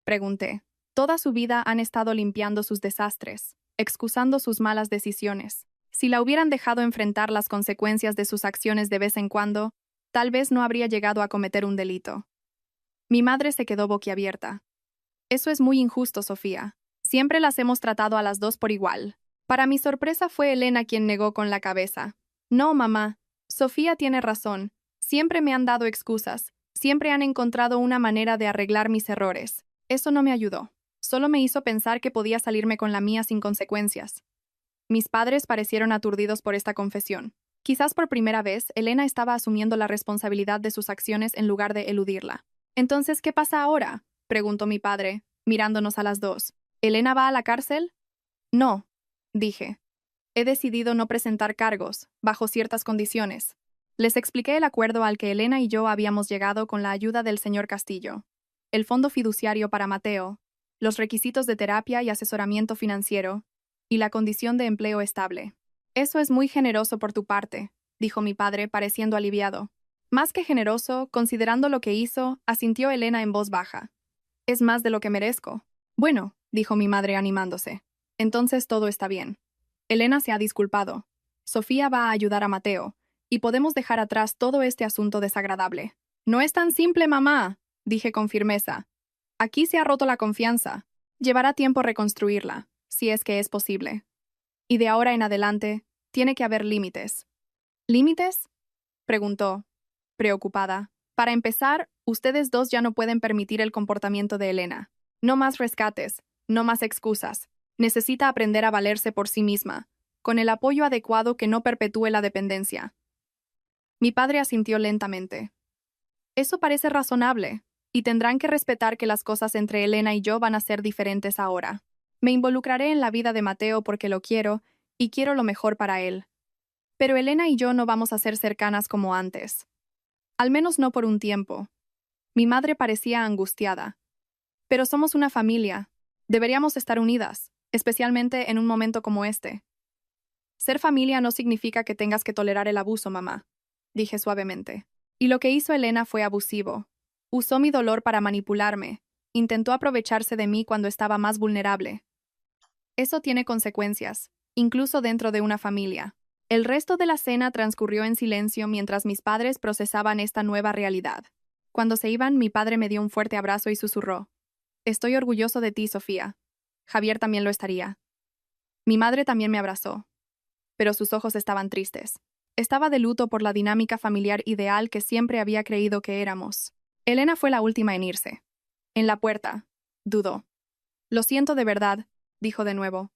pregunté. «Toda su vida han estado limpiando sus desastres, excusando sus malas decisiones. Si la hubieran dejado enfrentar las consecuencias de sus acciones de vez en cuando, tal vez no habría llegado a cometer un delito». Mi madre se quedó boquiabierta. «Eso es muy injusto, Sofía. Siempre las hemos tratado a las dos por igual». Para mi sorpresa fue Elena quien negó con la cabeza. «No, mamá. Sofía tiene razón. Siempre me han dado excusas. Siempre han encontrado una manera de arreglar mis errores. Eso no me ayudó. Solo me hizo pensar que podía salirme con la mía sin consecuencias». Mis padres parecieron aturdidos por esta confesión. Quizás por primera vez, Elena estaba asumiendo la responsabilidad de sus acciones en lugar de eludirla. «Entonces, ¿qué pasa ahora?», preguntó mi padre, mirándonos a las dos. «¿Elena va a la cárcel?» «No», dije. «He decidido no presentar cargos, bajo ciertas condiciones». Les expliqué el acuerdo al que Elena y yo habíamos llegado con la ayuda del señor Castillo. El fondo fiduciario para Mateo, los requisitos de terapia y asesoramiento financiero, y la condición de empleo estable. «Eso es muy generoso por tu parte», dijo mi padre, pareciendo aliviado. «Más que generoso, considerando lo que hizo», asintió Elena en voz baja. «Es más de lo que merezco». «Bueno», dijo mi madre animándose. «Entonces todo está bien. Elena se ha disculpado. Sofía va a ayudar a Mateo, y podemos dejar atrás todo este asunto desagradable». «No es tan simple, mamá», dije con firmeza. «Aquí se ha roto la confianza. Llevará tiempo reconstruirla, si es que es posible. Y de ahora en adelante, tiene que haber límites». «¿Límites?», preguntó, preocupada. «Para empezar, ustedes dos ya no pueden permitir el comportamiento de Elena. No más rescates, no más excusas. Necesita aprender a valerse por sí misma, con el apoyo adecuado que no perpetúe la dependencia». Mi padre asintió lentamente. «Eso parece razonable, y tendrán que respetar que las cosas entre Elena y yo van a ser diferentes ahora. Me involucraré en la vida de Mateo porque lo quiero, y quiero lo mejor para él. Pero Elena y yo no vamos a ser cercanas como antes. Al menos no por un tiempo». Mi madre parecía angustiada. «Pero somos una familia. Deberíamos estar unidas, especialmente en un momento como este». «Ser familia no significa que tengas que tolerar el abuso, mamá», dije suavemente. «Y lo que hizo Elena fue abusivo. Usó mi dolor para manipularme. Intentó aprovecharse de mí cuando estaba más vulnerable. Eso tiene consecuencias, incluso dentro de una familia». El resto de la cena transcurrió en silencio mientras mis padres procesaban esta nueva realidad. Cuando se iban, mi padre me dio un fuerte abrazo y susurró: «Estoy orgulloso de ti, Sofía. Javier también lo estaría». Mi madre también me abrazó, pero sus ojos estaban tristes. Estaba de luto por la dinámica familiar ideal que siempre había creído que éramos. Elena fue la última en irse. En la puerta, dudó. «Lo siento de verdad», dijo de nuevo.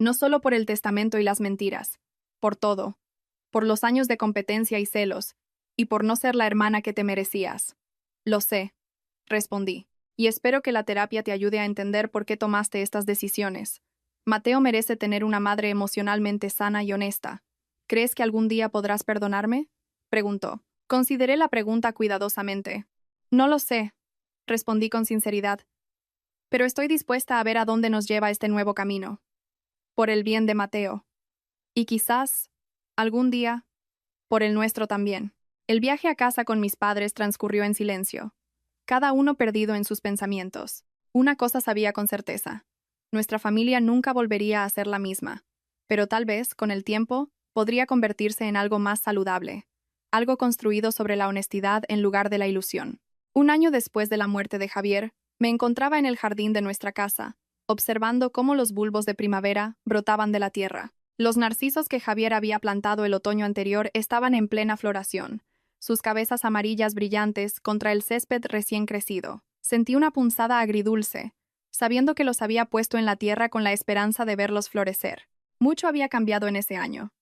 «No solo por el testamento y las mentiras, por todo, por los años de competencia y celos, y por no ser la hermana que te merecías». «Lo sé», respondí, «y espero que la terapia te ayude a entender por qué tomaste estas decisiones. Mateo merece tener una madre emocionalmente sana y honesta. ¿Crees que algún día podrás perdonarme?», preguntó. Consideré la pregunta cuidadosamente. «No lo sé», respondí con sinceridad, «pero estoy dispuesta a ver a dónde nos lleva este nuevo camino. Por el bien de Mateo. Y quizás, algún día, por el nuestro también». El viaje a casa con mis padres transcurrió en silencio, cada uno perdido en sus pensamientos. Una cosa sabía con certeza: nuestra familia nunca volvería a ser la misma, pero tal vez, con el tiempo, podría convertirse en algo más saludable, algo construido sobre la honestidad en lugar de la ilusión. Un año después de la muerte de Javier, me encontraba en el jardín de nuestra casa, observando cómo los bulbos de primavera brotaban de la tierra. Los narcisos que Javier había plantado el otoño anterior estaban en plena floración, sus cabezas amarillas brillantes contra el césped recién crecido. Sentí una punzada agridulce, sabiendo que los había puesto en la tierra con la esperanza de verlos florecer. Mucho había cambiado en ese año.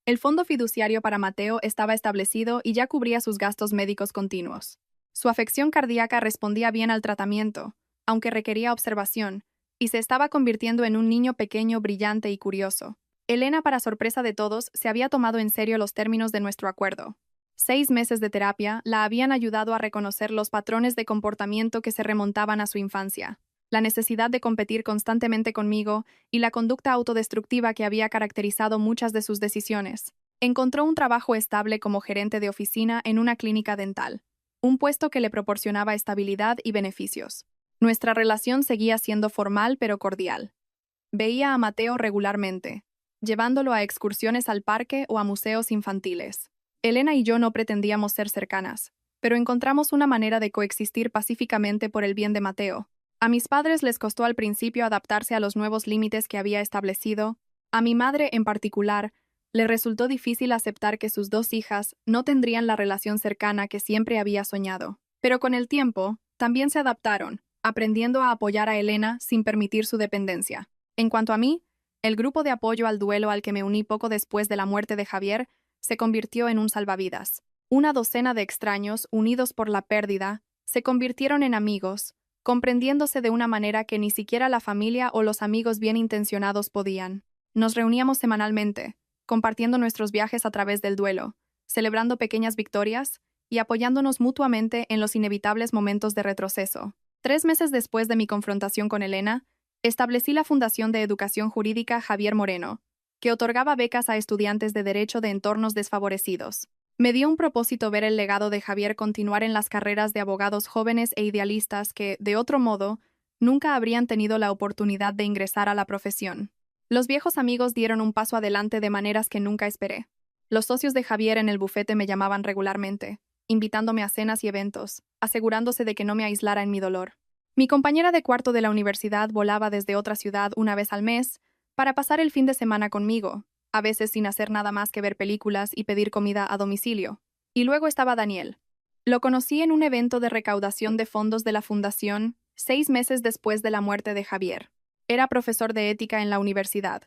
El fondo fiduciario para Mateo estaba establecido y ya cubría sus gastos médicos continuos. Su afección cardíaca respondía bien al tratamiento, aunque requería observación, y se estaba convirtiendo en un niño pequeño, brillante y curioso. Elena, para sorpresa de todos, se había tomado en serio los términos de nuestro acuerdo. 6 meses de terapia la habían ayudado a reconocer los patrones de comportamiento que se remontaban a su infancia, la necesidad de competir constantemente conmigo y la conducta autodestructiva que había caracterizado muchas de sus decisiones. Encontró un trabajo estable como gerente de oficina en una clínica dental, un puesto que le proporcionaba estabilidad y beneficios. Nuestra relación seguía siendo formal pero cordial. Veía a Mateo regularmente, llevándolo a excursiones al parque o a museos infantiles. Elena y yo no pretendíamos ser cercanas, pero encontramos una manera de coexistir pacíficamente por el bien de Mateo. A mis padres les costó al principio adaptarse a los nuevos límites que había establecido. A mi madre, en particular, le resultó difícil aceptar que sus 2 hijas no tendrían la relación cercana que siempre había soñado. Pero con el tiempo, también se adaptaron, aprendiendo a apoyar a Elena sin permitir su dependencia. En cuanto a mí, el grupo de apoyo al duelo al que me uní poco después de la muerte de Javier se convirtió en un salvavidas. Una docena de extraños, unidos por la pérdida, se convirtieron en amigos, comprendiéndose de una manera que ni siquiera la familia o los amigos bien intencionados podían. Nos reuníamos semanalmente, compartiendo nuestros viajes a través del duelo, celebrando pequeñas victorias y apoyándonos mutuamente en los inevitables momentos de retroceso. 3 meses después de mi confrontación con Elena, establecí la Fundación de Educación Jurídica Javier Moreno, que otorgaba becas a estudiantes de derecho de entornos desfavorecidos. Me dio un propósito ver el legado de Javier continuar en las carreras de abogados jóvenes e idealistas que, de otro modo, nunca habrían tenido la oportunidad de ingresar a la profesión. Los viejos amigos dieron un paso adelante de maneras que nunca esperé. Los socios de Javier en el bufete me llamaban regularmente, invitándome a cenas y eventos, asegurándose de que no me aislara en mi dolor. Mi compañera de cuarto de la universidad volaba desde otra ciudad una vez al mes para pasar el fin de semana conmigo, a veces sin hacer nada más que ver películas y pedir comida a domicilio. Y luego estaba Daniel. Lo conocí en un evento de recaudación de fondos de la Fundación 6 meses después de la muerte de Javier. Era profesor de ética en la universidad,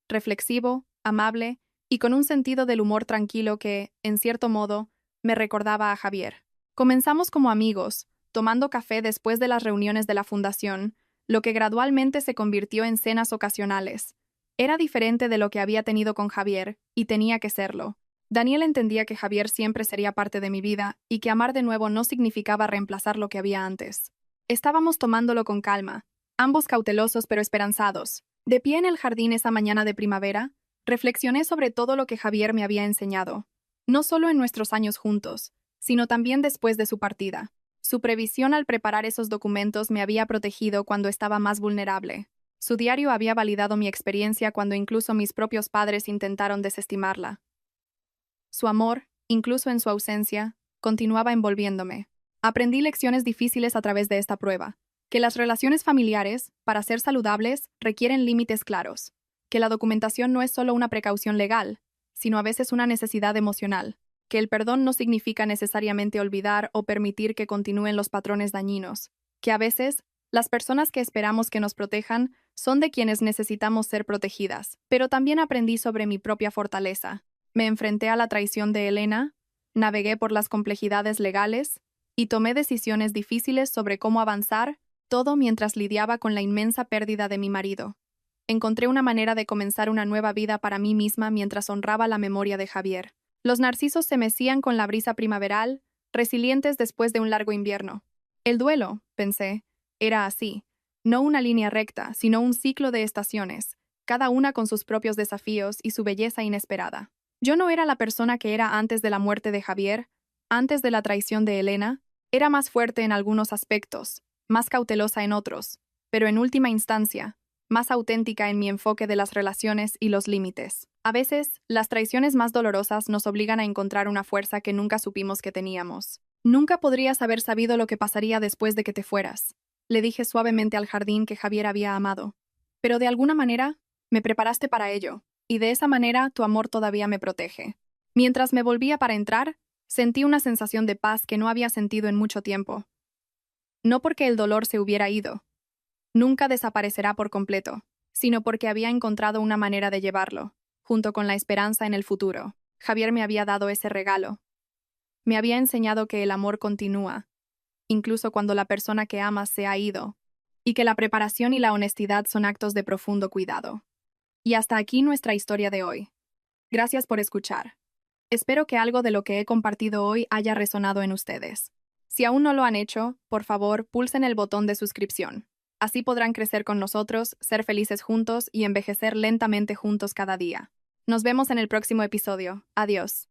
reflexivo, amable y con un sentido del humor tranquilo que, en cierto modo, me recordaba a Javier. Comenzamos como amigos, tomando café después de las reuniones de la Fundación, lo que gradualmente se convirtió en cenas ocasionales. Era diferente de lo que había tenido con Javier, y tenía que serlo. Daniel entendía que Javier siempre sería parte de mi vida y que amar de nuevo no significaba reemplazar lo que había antes. Estábamos tomándolo con calma, ambos cautelosos pero esperanzados. De pie en el jardín esa mañana de primavera, reflexioné sobre todo lo que Javier me había enseñado, no solo en nuestros años juntos, sino también después de su partida. Su previsión al preparar esos documentos me había protegido cuando estaba más vulnerable. Su diario había validado mi experiencia cuando incluso mis propios padres intentaron desestimarla. Su amor, incluso en su ausencia, continuaba envolviéndome. Aprendí lecciones difíciles a través de esta prueba. Que las relaciones familiares, para ser saludables, requieren límites claros. Que la documentación no es solo una precaución legal, sino a veces una necesidad emocional. Que el perdón no significa necesariamente olvidar o permitir que continúen los patrones dañinos. Que a veces, las personas que esperamos que nos protejan son de quienes necesitamos ser protegidas. Pero también aprendí sobre mi propia fortaleza. Me enfrenté a la traición de Elena, navegué por las complejidades legales y tomé decisiones difíciles sobre cómo avanzar, todo mientras lidiaba con la inmensa pérdida de mi marido. Encontré una manera de comenzar una nueva vida para mí misma mientras honraba la memoria de Javier. Los narcisos se mecían con la brisa primaveral, resilientes después de un largo invierno. El duelo, pensé, era así, no una línea recta, sino un ciclo de estaciones, cada una con sus propios desafíos y su belleza inesperada. Yo no era la persona que era antes de la muerte de Javier, antes de la traición de Elena, era más fuerte en algunos aspectos, más cautelosa en otros, pero en última instancia, más auténtica en mi enfoque de las relaciones y los límites. A veces, las traiciones más dolorosas nos obligan a encontrar una fuerza que nunca supimos que teníamos. Nunca podrías haber sabido lo que pasaría después de que te fueras, le dije suavemente al jardín que Javier había amado. Pero de alguna manera, me preparaste para ello, y de esa manera tu amor todavía me protege. Mientras me volvía para entrar, sentí una sensación de paz que no había sentido en mucho tiempo. No porque el dolor se hubiera ido, nunca desaparecerá por completo, sino porque había encontrado una manera de llevarlo, junto con la esperanza en el futuro. Javier me había dado ese regalo. Me había enseñado que el amor continúa, incluso cuando la persona que amas se ha ido, y que la preparación y la honestidad son actos de profundo cuidado. Y hasta aquí nuestra historia de hoy. Gracias por escuchar. Espero que algo de lo que he compartido hoy haya resonado en ustedes. Si aún no lo han hecho, por favor, pulsen el botón de suscripción. Así podrán crecer con nosotros, ser felices juntos y envejecer lentamente juntos cada día. Nos vemos en el próximo episodio. Adiós.